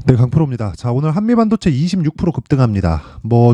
네, 강프로입니다. 자, 오늘 한미반도체 26% 급등합니다.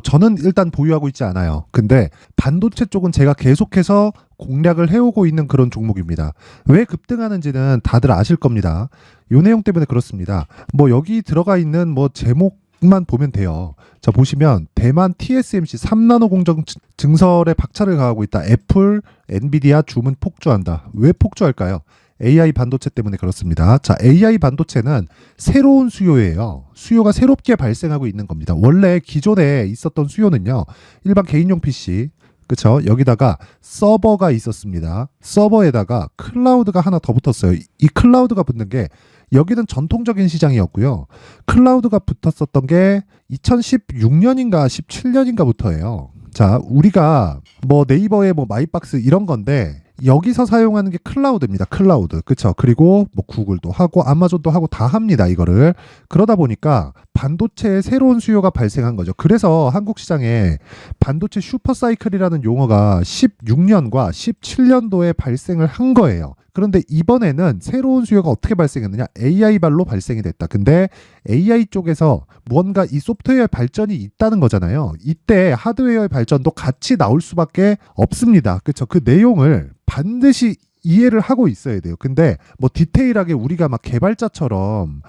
저는 일단 보유하고 있지 않아요. 근데 반도체 쪽은 제가 계속해서 공략을 해오고 있는 그런 종목입니다. 왜 급등하는지는 다들 아실 겁니다. 요 내용 때문에 그렇습니다. 여기 들어가 있는 제목만 보면 돼요. 자, 보시면 대만 TSMC 3나노 공정 증설에 박차를 가하고 있다. 애플, 엔비디아 주문 폭주한다. 왜 폭주할까요? AI 반도체 때문에 그렇습니다. 자, AI 반도체는 새로운 수요예요. 수요가 새롭게 발생하고 있는 겁니다. 원래 기존에 있었던 수요는요, 일반 개인용 PC, 그쵸? 여기다가 서버가 있었습니다. 서버에다가 클라우드가 하나 더 붙었어요. 이 클라우드가 붙는 게 여기는 전통적인 시장이었고요. 클라우드가 붙었었던 게 2016년인가 17년인가부터예요. 자, 우리가 네이버의 마이박스 이런 건데 여기서 사용하는 게 클라우드입니다. 클라우드. 그쵸? 그리고 구글도 하고 아마존도 하고 다 합니다. 이거를. 그러다 보니까 반도체의 새로운 수요가 발생한 거죠. 그래서 한국 시장에 반도체 슈퍼사이클이라는 용어가 16년과 17년도에 발생을 한 거예요. 그런데 이번에는 새로운 수요가 어떻게 발생했느냐? AI 발로 발생이 됐다. 근데 AI 쪽에서 무언가 이 소프트웨어의 발전이 있다는 거잖아요. 이때 하드웨어의 발전도 같이 나올 수밖에 없습니다. 그렇죠? 그 내용을 반드시 이해를 하고 있어야 돼요. 근데 디테일하게 우리가 막 개발자처럼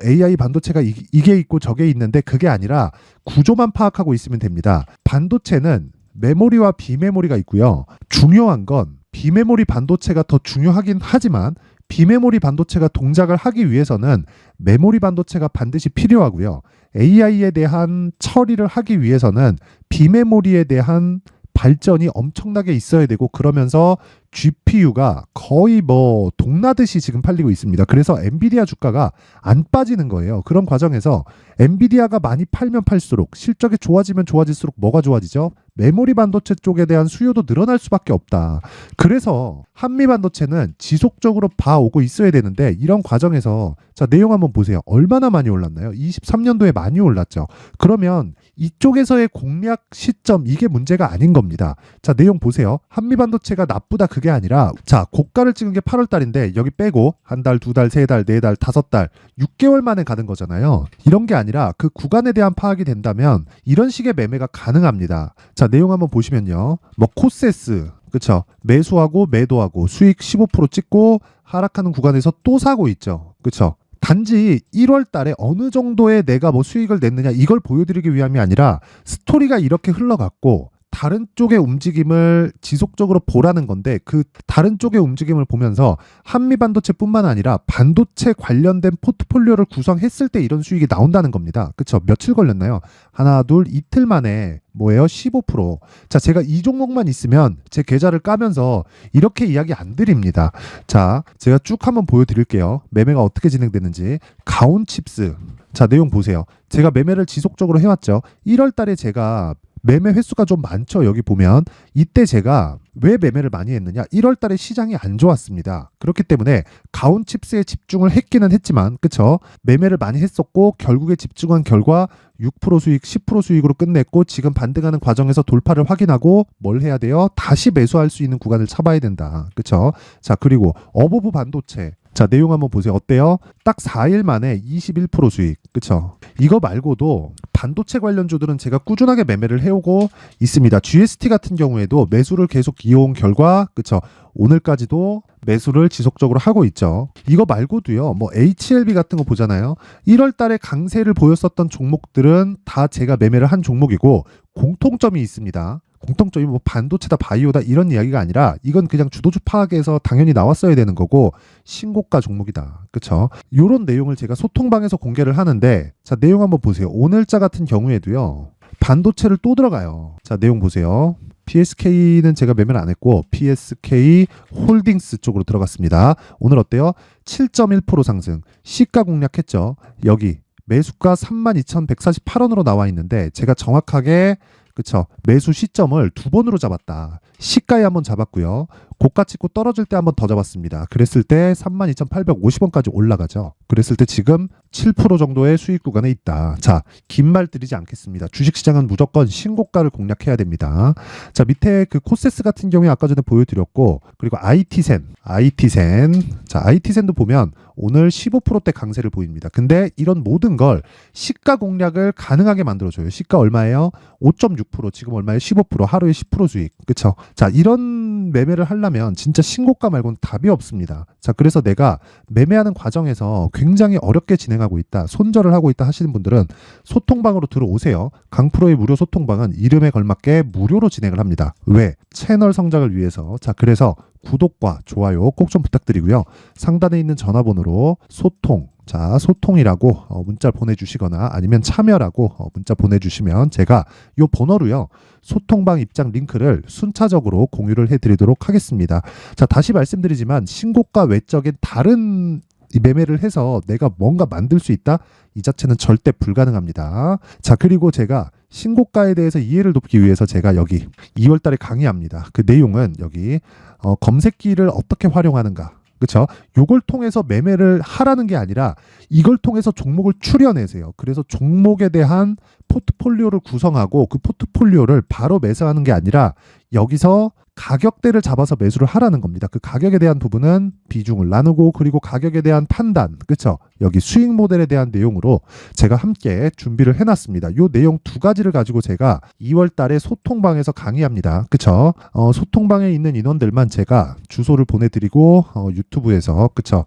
AI 반도체가 이게 있고 저게 있는데 그게 아니라 구조만 파악하고 있으면 됩니다. 반도체는 메모리와 비메모리가 있고요. 중요한 건 비메모리 반도체가 더 중요하긴 하지만 비메모리 반도체가 동작을 하기 위해서는 메모리 반도체가 반드시 필요하고요. AI에 대한 처리를 하기 위해서는 비메모리에 대한 발전이 엄청나게 있어야 되고, 그러면서 GPU가 거의 동나듯이 지금 팔리고 있습니다. 그래서 엔비디아 주가가 안 빠지는 거예요. 그런 과정에서 엔비디아가 많이 팔면 팔수록, 실적이 좋아지면 좋아질수록 뭐가 좋아지죠? 메모리 반도체 쪽에 대한 수요도 늘어날 수밖에 없다. 그래서 한미 반도체는 지속적으로 봐오고 있어야 되는데, 이런 과정에서 자, 내용 한번 보세요. 얼마나 많이 올랐나요? 23년도에 많이 올랐죠. 그러면 이쪽에서의 공략 시점, 이게 문제가 아닌 겁니다. 자, 내용 보세요. 한미 반도체가 나쁘다 그게 아니라, 자, 고가를 찍은 게 8월 달인데 여기 빼고 한 달, 두 달, 세 달, 네 달, 다섯 달, 6개월 만에 가는 거잖아요. 이런 게 아니라 그 구간에 대한 파악이 된다면 이런 식의 매매가 가능합니다. 자, 내용 한번 보시면요. 코세스, 그쵸? 매수하고 매도하고 수익 15% 찍고 하락하는 구간에서 또 사고 있죠. 그쵸? 단지 1월 달에 어느 정도의 내가 수익을 냈느냐 이걸 보여드리기 위함이 아니라 스토리가 이렇게 흘러갔고 다른 쪽의 움직임을 지속적으로 보라는 건데, 그 다른 쪽의 움직임을 보면서 한미반도체뿐만 아니라 반도체 관련된 포트폴리오를 구성했을 때 이런 수익이 나온다는 겁니다. 그쵸? 며칠 걸렸나요? 하나, 둘, 이틀 만에 15%. 자, 제가 이 종목만 있으면 제 계좌를 까면서 이렇게 이야기 안 드립니다. 자, 제가 쭉 한번 보여드릴게요. 매매가 어떻게 진행되는지. 가온칩스. 자, 내용 보세요. 제가 매매를 지속적으로 해왔죠. 1월 달에 제가 매매 횟수가 좀 많죠. 여기 보면 이때 제가 왜 매매를 많이 했느냐? 1월 달에 시장이 안 좋았습니다. 그렇기 때문에 가온칩스에 집중을 했기는 했지만, 그쵸? 매매를 많이 했었고 결국에 집중한 결과 6% 수익, 10% 수익으로 끝냈고, 지금 반등하는 과정에서 돌파를 확인하고 뭘 해야 돼요? 다시 매수할 수 있는 구간을 잡아야 된다. 그쵸? 자, 그리고 어버브 반도체. 자, 내용 한번 보세요. 어때요? 딱 4일 만에 21% 수익. 그쵸? 이거 말고도 반도체 관련주들은 제가 꾸준하게 매매를 해오고 있습니다. GST 같은 경우에도 매수를 계속 이어온 결과, 그쵸? 오늘까지도 매수를 지속적으로 하고 있죠. 이거 말고도요, HLB 같은 거 보잖아요. 1월 달에 강세를 보였었던 종목들은 다 제가 매매를 한 종목이고, 공통점이 있습니다. 공통점이 반도체다, 바이오다 이런 이야기가 아니라 이건 그냥 주도주 파악에서 당연히 나왔어야 되는 거고, 신고가 종목이다. 그쵸? 요런 내용을 제가 소통방에서 공개를 하는데, 자, 내용 한번 보세요. 오늘자 같은 경우에도요, 반도체를 또 들어가요. 자, 내용 보세요. PSK는 제가 매매를 안 했고 PSK 홀딩스 쪽으로 들어갔습니다. 오늘 어때요? 7.1% 상승. 시가 공략했죠. 여기 매수가 32,148원으로 나와 있는데 제가 정확하게, 그쵸? 매수 시점을 두 번으로 잡았다. 시가에 한번 잡았고요. 고가 찍고 떨어질 때 한번 더 잡았습니다. 그랬을 때 32,850원까지 올라가죠. 그랬을 때 지금 7% 정도의 수익 구간에 있다. 자, 긴 말 드리지 않겠습니다. 주식시장은 무조건 신고가를 공략해야 됩니다. 자, 밑에 그 코세스 같은 경우에 아까 전에 보여드렸고, 그리고 IT센. 자, IT센도 보면 오늘 15%대 강세를 보입니다. 근데 이런 모든 걸 시가 공략을 가능하게 만들어줘요. 시가 얼마예요? 5.6%, 지금 얼마예요? 15%, 하루에 10% 수익. 그쵸? 자, 이런 매매를 하려면 진짜 신고가 말고는 답이 없습니다. 자, 그래서 내가 매매하는 과정에서 굉장히 어렵게 진행하고 있다, 손절을 하고 있다 하시는 분들은 소통방으로 들어오세요. 강프로의 무료 소통방은 이름에 걸맞게 무료로 진행을 합니다. 왜? 채널 성장을 위해서. 자, 그래서 구독과 좋아요 꼭 좀 부탁드리고요. 상단에 있는 전화번호로 소통이라고 문자 보내주시거나 아니면 참여라고 문자 보내주시면 제가 이 번호로요, 소통방 입장 링크를 순차적으로 공유를 해드리도록 하겠습니다. 자, 다시 말씀드리지만 신고가 외적인 다른 이 매매를 해서 내가 뭔가 만들 수 있다? 이 자체는 절대 불가능합니다. 자, 그리고 제가 신고가에 대해서 이해를 돕기 위해서 제가 여기 2월 달에 강의합니다. 그 내용은 여기 검색기를 어떻게 활용하는가. 그렇죠? 요걸 통해서 매매를 하라는 게 아니라 이걸 통해서 종목을 추려내세요. 그래서 종목에 대한 포트폴리오를 구성하고 그 포트폴리오를 바로 매수하는 게 아니라 여기서 가격대를 잡아서 매수를 하라는 겁니다. 그 가격에 대한 부분은 비중을 나누고, 그리고 가격에 대한 판단, 그렇죠? 여기 수익 모델에 대한 내용으로 제가 함께 준비를 해놨습니다. 이 내용 두 가지를 가지고 제가 2월 달에 소통방에서 강의합니다. 그렇죠? 소통방에 있는 인원들만 제가 주소를 보내드리고 유튜브에서, 그렇죠?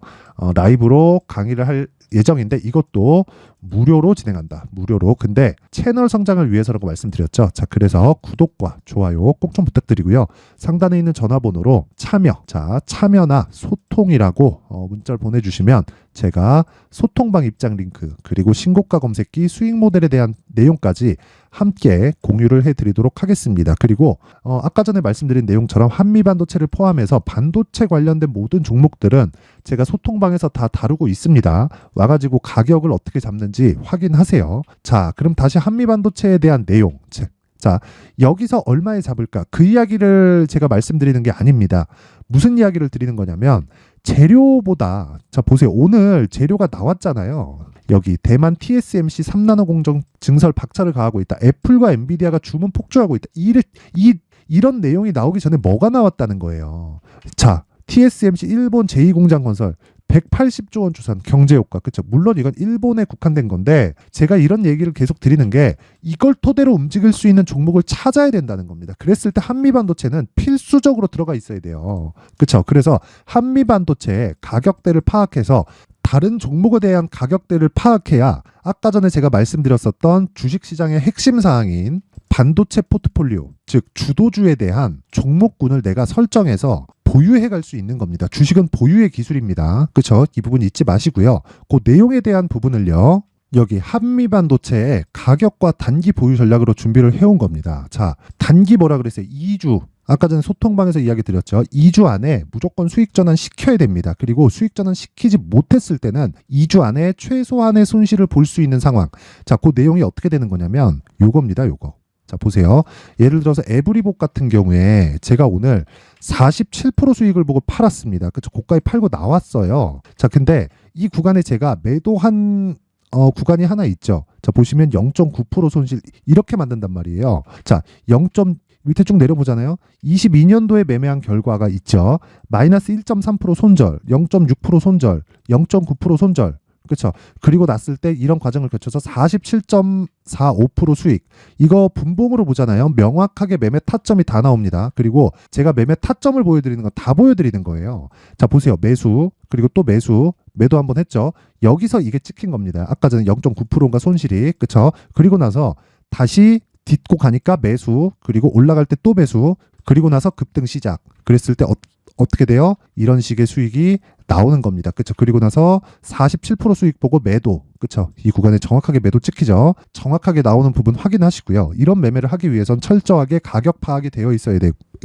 라이브로 강의를 할 예정인데 이것도 무료로 진행한다. 무료로. 근데 채널 성장을 위해서라고 말씀드렸죠. 자, 그래서 구독과 좋아요 꼭 좀 부탁드리고요. 상단에 있는 전화번호로 참여나 소통이라고 문자를 보내주시면 제가 소통방 입장 링크, 그리고 신고가 검색기 수익 모델에 대한 내용까지 함께 공유를 해드리도록 하겠습니다. 그리고 아까 전에 말씀드린 내용처럼 한미반도체를 포함해서 반도체 관련된 모든 종목들은 제가 소통방에서 다 다루고 있습니다. 와가지고 가격을 어떻게 잡는지 확인하세요. 자, 그럼 다시 한미반도체에 대한 내용. 자, 여기서 얼마에 잡을까? 그 이야기를 제가 말씀드리는 게 아닙니다. 무슨 이야기를 드리는 거냐면 재료보다, 자 보세요. 오늘 재료가 나왔잖아요. 여기 대만 TSMC 3나노 공정 증설 박차를 가하고 있다. 애플과 엔비디아가 주문 폭주하고 있다. 이런 내용이 나오기 전에 뭐가 나왔다는 거예요. 자, TSMC 일본 제2공장 건설 180조 원 추산 경제효과. 그렇죠? 물론 이건 일본에 국한된 건데 제가 이런 얘기를 계속 드리는 게 이걸 토대로 움직일 수 있는 종목을 찾아야 된다는 겁니다. 그랬을 때 한미반도체는 필수적으로 들어가 있어야 돼요. 그렇죠? 그래서 한미반도체의 가격대를 파악해서 다른 종목에 대한 가격대를 파악해야 아까 전에 제가 말씀드렸었던 주식시장의 핵심 사항인 반도체 포트폴리오, 즉 주도주에 대한 종목군을 내가 설정해서 보유해 갈 수 있는 겁니다. 주식은 보유의 기술입니다. 그렇죠? 이 부분 잊지 마시고요. 그 내용에 대한 부분을요, 여기 한미반도체의 가격과 단기 보유 전략으로 준비를 해온 겁니다. 자, 단기 뭐라 그랬어요? 2주. 아까 전에 소통방에서 이야기 드렸죠. 2주 안에 무조건 수익 전환 시켜야 됩니다. 그리고 수익 전환 시키지 못했을 때는 2주 안에 최소한의 손실을 볼 수 있는 상황. 자, 그 내용이 어떻게 되는 거냐면 요겁니다. 요거. 자, 보세요. 예를 들어서 에브리복 같은 경우에 제가 오늘 47% 수익을 보고 팔았습니다. 그쵸? 고가에 팔고 나왔어요. 자, 근데 이 구간에 제가 매도한 구간이 하나 있죠. 자, 보시면 0.9% 손실 이렇게 만든단 말이에요. 자, 밑에 쭉 내려보잖아요. 22년도에 매매한 결과가 있죠. 마이너스 1.3% 손절, 0.6% 손절, 0.9% 손절. 그렇죠. 그리고 났을 때 이런 과정을 거쳐서 47.45% 수익. 이거 분봉으로 보잖아요. 명확하게 매매 타점이 다 나옵니다. 그리고 제가 매매 타점을 보여드리는 건 다 보여드리는 거예요. 자, 보세요. 매수, 그리고 또 매수, 매도 한번 했죠. 여기서 이게 찍힌 겁니다. 아까 전에 0.9%인가 손실이. 그렇죠. 그리고 나서 다시 딛고 가니까 매수, 그리고 올라갈 때 또 매수, 그리고 나서 급등 시작. 그랬을 때 어떻게 돼요? 이런 식의 수익이 나오는 겁니다. 그쵸? 그리고 나서 47% 수익 보고 매도. 그쵸? 이 구간에 정확하게 매도 찍히죠. 정확하게 나오는 부분 확인하시고요. 이런 매매를 하기 위해선 철저하게 가격 파악이 되어 있어야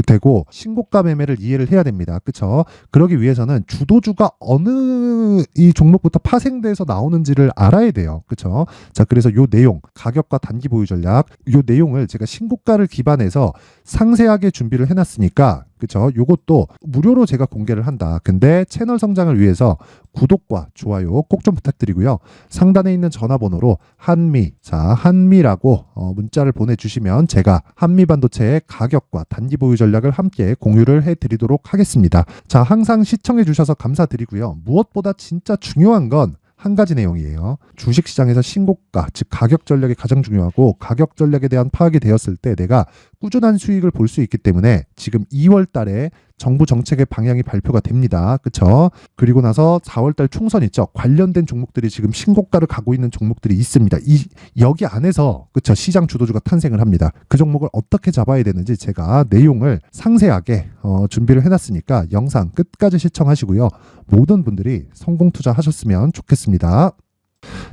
되고 신고가 매매를 이해를 해야 됩니다. 그쵸? 그러기 위해서는 주도주가 어느 이 종목부터 파생돼서 나오는지를 알아야 돼요. 그쵸? 자, 그래서 요 내용, 가격과 단기 보유 전략, 요 내용을 제가 신고가를 기반해서 상세하게 준비를 해놨으니까, 그쵸? 요것도 무료로 제가 공개를 한다. 근데 채널 성장을 위해서 구독과 좋아요 꼭 좀 부탁드리고요. 상단에 있는 전화번호로 한미라고 문자를 보내주시면 제가 한미반도체의 가격과 단기 보유 전략을 함께 공유를 해드리도록 하겠습니다. 자, 항상 시청해주셔서 감사드리고요. 무엇보다 진짜 중요한 건 한 가지 내용이에요. 주식시장에서 신고가, 즉 가격 전략이 가장 중요하고, 가격 전략에 대한 파악이 되었을 때 내가 꾸준한 수익을 볼 수 있기 때문에 지금 2월 달에 정부 정책의 방향이 발표가 됩니다. 그쵸? 그리고 나서 4월 달 총선 있죠. 관련된 종목들이 지금 신고가를 가고 있는 종목들이 있습니다. 여기 안에서, 그쵸? 시장 주도주가 탄생을 합니다. 그 종목을 어떻게 잡아야 되는지 제가 내용을 상세하게 준비를 해놨으니까 영상 끝까지 시청하시고요. 모든 분들이 성공 투자하셨으면 좋겠습니다.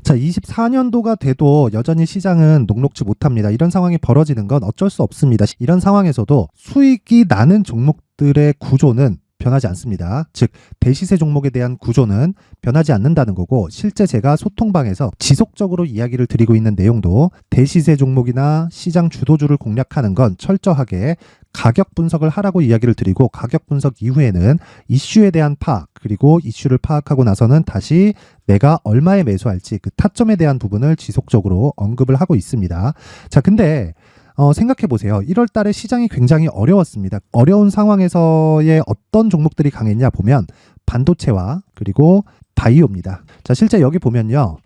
자, 24년도가 돼도 여전히 시장은 녹록지 못합니다. 이런 상황이 벌어지는 건 어쩔 수 없습니다. 이런 상황에서도 수익이 나는 종목들의 구조는 변하지 않습니다. 즉, 대시세 종목에 대한 구조는 변하지 않는다는 거고, 실제 제가 소통방에서 지속적으로 이야기를 드리고 있는 내용도 대시세 종목이나 시장 주도주를 공략하는 건 철저하게 가격 분석을 하라고 이야기를 드리고, 가격 분석 이후에는 이슈에 대한 파악, 그리고 이슈를 파악하고 나서는 다시 내가 얼마에 매수할지 그 타점에 대한 부분을 지속적으로 언급을 하고 있습니다. 자, 근데 생각해 보세요. 1월 달에 시장이 굉장히 어려웠습니다. 어려운 상황에서의 어떤 종목들이 강했냐 보면 반도체와 그리고 바이오입니다. 자, 실제 여기 보면요.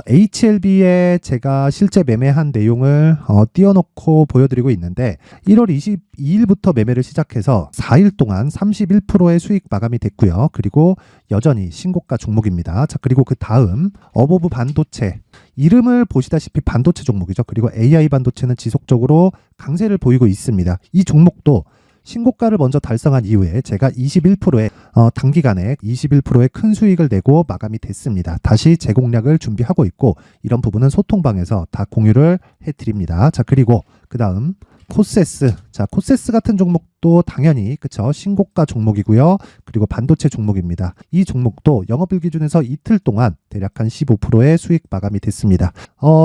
HLB에 제가 실제 매매한 내용을 띄워놓고 보여드리고 있는데, 1월 22일부터 매매를 시작해서 4일 동안 31%의 수익 마감이 됐고요. 그리고 여전히 신고가 종목입니다. 자, 그리고 그 다음 어보브 반도체, 이름을 보시다시피 반도체 종목이죠. 그리고 AI 반도체는 지속적으로 강세를 보이고 있습니다. 이 종목도 신고가를 먼저 달성한 이후에 제가 21%의 단기간에 21%의 큰 수익을 내고 마감이 됐습니다. 다시 재공략을 준비하고 있고, 이런 부분은 소통방에서 다 공유를 해드립니다. 자, 그리고 그 다음 코세스. 자, 코세스 같은 종목도 당연히 그쵸, 신고가 종목이고요. 그리고 반도체 종목입니다. 이 종목도 영업일 기준에서 이틀 동안 대략 한 15%의 수익 마감이 됐습니다.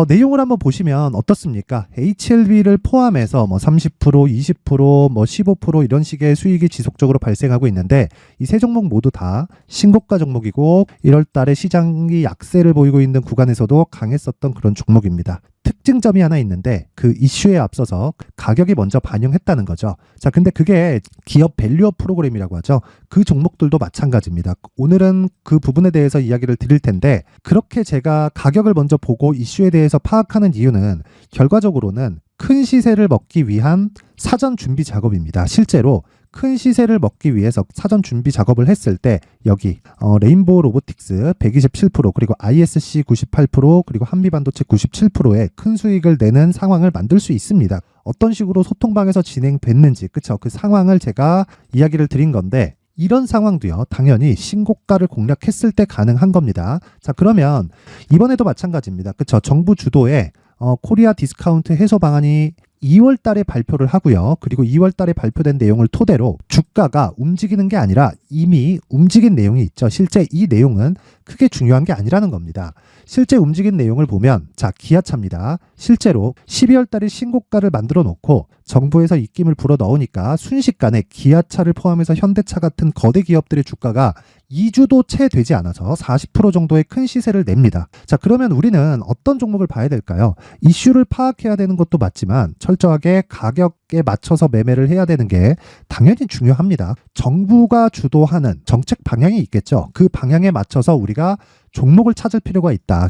내용을 한번 보시면 어떻습니까? HLB를 포함해서 뭐 30%, 20%, 뭐 15% 이런 식의 수익이 지속적으로 발생하고 있는데, 이 세 종목 모두 다 신고가 종목이고 1월 달에 시장이 약세를 보이고 있는 구간에서도 강했었던 그런 종목입니다. 특징점이 하나 있는데, 그 이슈에 앞서서 가격이 먼저 반영했다는 거죠. 자, 근데 그게 기업 밸류업 프로그램이라고 하죠. 그 종목들도 마찬가지입니다. 오늘은 그 부분에 대해서 이야기를 드릴 텐데, 그렇게 제가 가격을 먼저 보고 이슈에 대해서 파악하는 이유는 결과적으로는 큰 시세를 먹기 위한 사전 준비 작업입니다. 실제로 큰 시세를 먹기 위해서 사전 준비 작업을 했을 때 여기 레인보우 로보틱스 127%, 그리고 ISC 98%, 그리고 한미반도체 97%의 큰 수익을 내는 상황을 만들 수 있습니다. 어떤 식으로 소통방에서 진행됐는지, 그쵸? 그 상황을 제가 이야기를 드린 건데, 이런 상황도요, 당연히 신고가를 공략했을 때 가능한 겁니다. 자, 그러면 이번에도 마찬가지입니다. 그쵸? 정부 주도의 코리아 디스카운트 해소 방안이 2월 달에 발표를 하고요. 그리고 2월 달에 발표된 내용을 토대로 주가가 움직이는 게 아니라 이미 움직인 내용이 있죠. 실제 이 내용은 크게 중요한 게 아니라는 겁니다. 실제 움직인 내용을 보면, 자, 기아차입니다. 실제로 12월 달에 신고가를 만들어 놓고 정부에서 입김을 불어 넣으니까 순식간에 기아차를 포함해서 현대차 같은 거대 기업들의 주가가 2주도 채 되지 않아서 40% 정도의 큰 시세를 냅니다. 자, 그러면 우리는 어떤 종목을 봐야 될까요? 이슈를 파악해야 되는 것도 맞지만 철저하게 가격에 맞춰서 매매를 해야 되는 게 당연히 중요합니다. 정부가 주도하는 정책 방향이 있겠죠. 그 방향에 맞춰서 우리가 종목을 찾을 필요가 있다.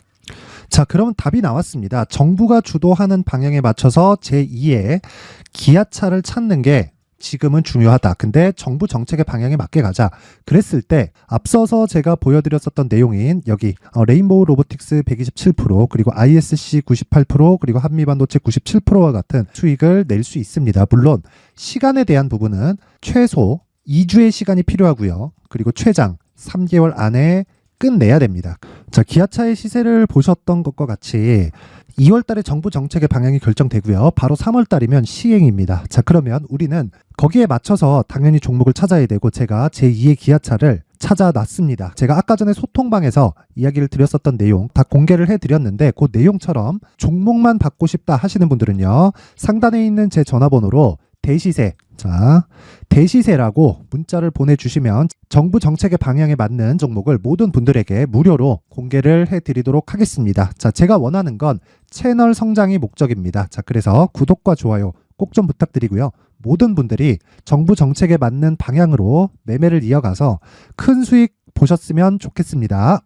자, 그럼 답이 나왔습니다. 정부가 주도하는 방향에 맞춰서 제2의 기아차를 찾는 게 지금은 중요하다. 근데 정부 정책의 방향에 맞게 가자. 그랬을 때 앞서서 제가 보여드렸었던 내용인 여기 레인보우 로보틱스 127%, 그리고 ISC 98%, 그리고 한미반도체 97%와 같은 수익을 낼 수 있습니다. 물론 시간에 대한 부분은 최소 2주의 시간이 필요하고요. 그리고 최장 3개월 안에 끝내야 됩니다. 자, 기아차의 시세를 보셨던 것과 같이 2월 달에 정부 정책의 방향이 결정되고요. 바로 3월 달이면 시행입니다. 자, 그러면 우리는 거기에 맞춰서 당연히 종목을 찾아야 되고 제가 제2의 기아차를 찾아놨습니다. 제가 아까 전에 소통방에서 이야기를 드렸었던 내용 다 공개를 해드렸는데 그 내용처럼 종목만 받고 싶다 하시는 분들은요. 상단에 있는 제 전화번호로 대시세, 자, 대시세라고 문자를 보내주시면 정부 정책의 방향에 맞는 종목을 모든 분들에게 무료로 공개를 해드리도록 하겠습니다. 자, 제가 원하는 건 채널 성장이 목적입니다. 자, 그래서 구독과 좋아요 꼭 좀 부탁드리고요. 모든 분들이 정부 정책에 맞는 방향으로 매매를 이어가서 큰 수익 보셨으면 좋겠습니다.